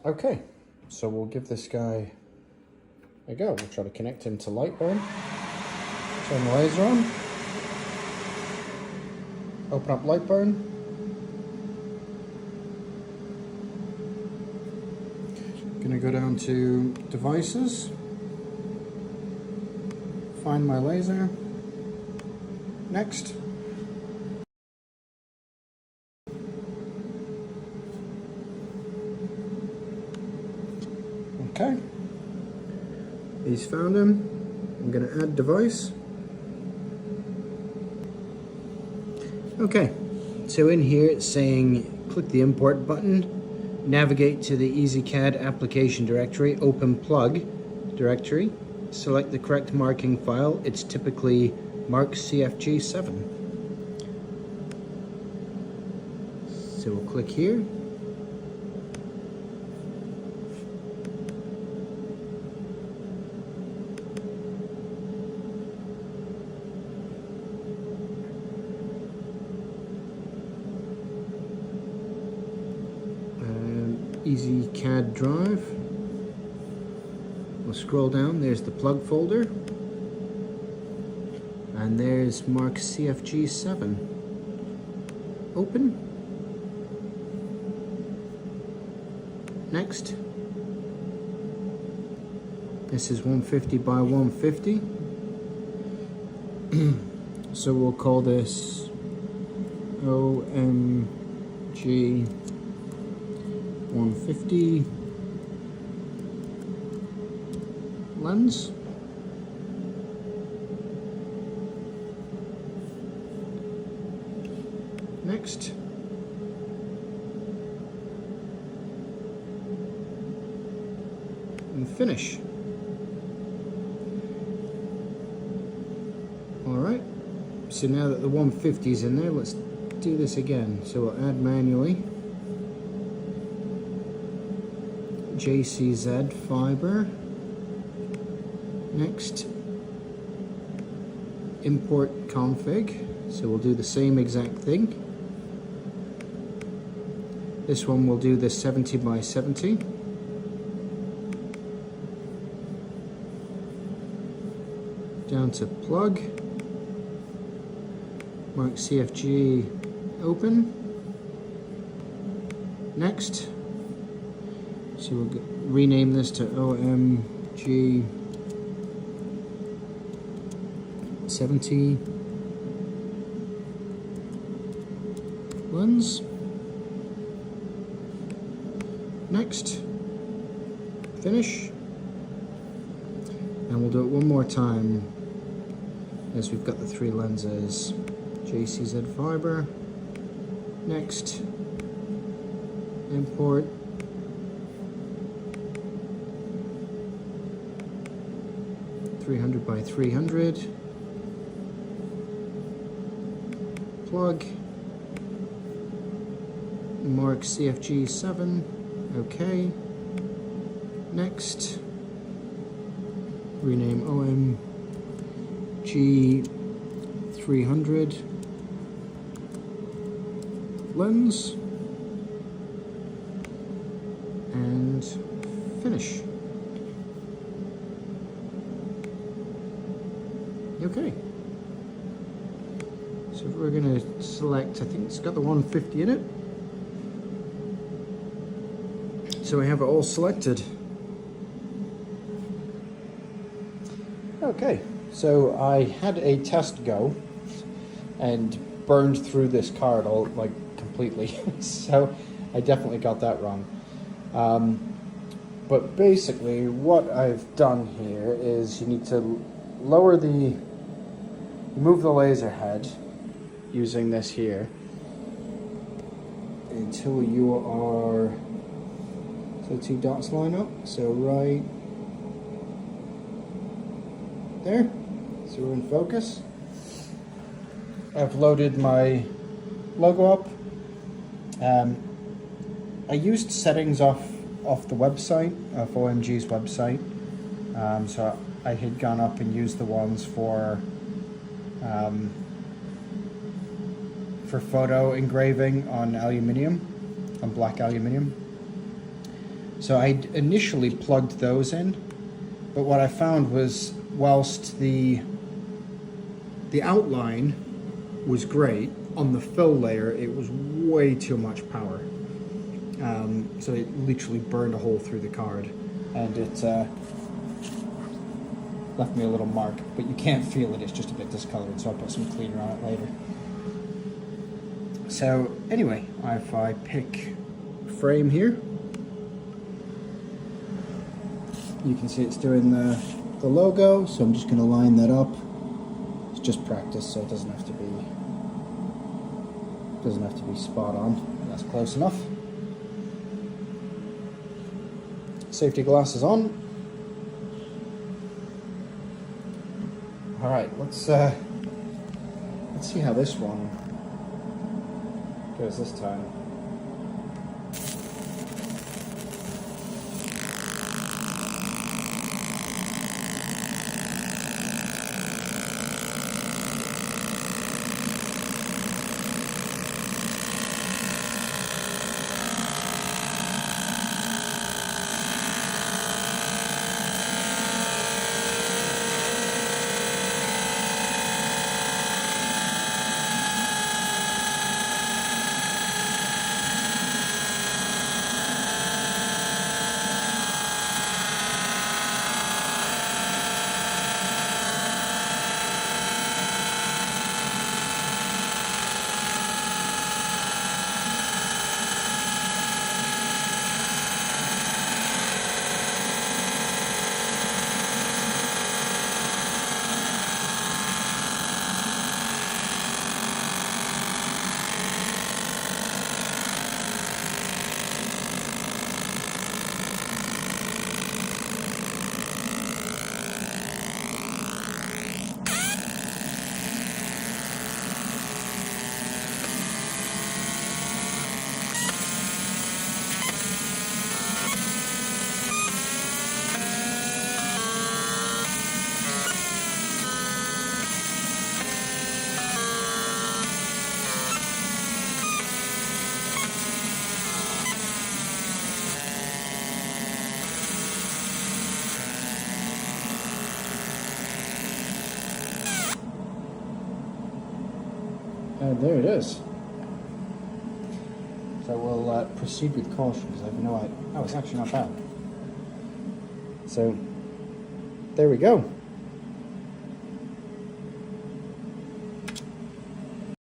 Okay, so we'll give this guy a go. We'll try to connect him to Lightburn. Turn the laser on. Open up Lightburn. Gonna go down to devices. Find my laser. Next. Okay. He's found him. I'm going to add device. Okay. So in here it's saying click the import button, navigate to the Ezcad application directory, open plug directory, select the correct marking file. It's typically Markcfg7. So we'll click here. Ezcad drive. We'll scroll down, there's the plug folder, and there's Markcfg7. Open. Next. This is 150 by 150. So we'll call this OMG-150 lens. Next. And finish. Alright, so now that the 150 is in there, let's do this again. So we'll add manually JCZ fiber. Next, import config. So we'll do the same exact thing. This one will do the 70 by 70. Down to plug. Markcfg open. Next. So we'll rename this to OMG-70 lens. Next. Finish. And we'll do it one more time as we've got the three lenses. JCZ fiber. Next. Import. .300 by 300. Plug. Markcfg7. Okay. Next. Rename OMG-300 lens. And finish. Okay. So we're going to select, I think it's got the 150 in it. So we have it all selected. Okay, so I had a test go and burned through this card all like completely. So I definitely got that wrong. But basically what I've done here is you need to move the laser head using this here until you are, so two dots line up, so right there, so we're in focus. I've loaded my logo up. I used settings off the website, of OMG's website, so I had gone up and used the ones for photo engraving on aluminium, on black aluminium. So I initially plugged those in, but what I found was whilst the outline was great, on the fill layer it was way too much power. So it literally burned a hole through the card, and it left me a little mark, but you can't feel it, it's just a bit discolored, so I'll put some cleaner on it later. So anyway, if I pick frame here, you can see it's doing the logo, so I'm just going to line that up. It's just practice, so it doesn't have to be spot on. That's close enough. Safety glasses on. All right, let's see how this one goes this time. And there it is. So we'll proceed with caution, because I have no idea. Oh, it's actually not bad. So there we go.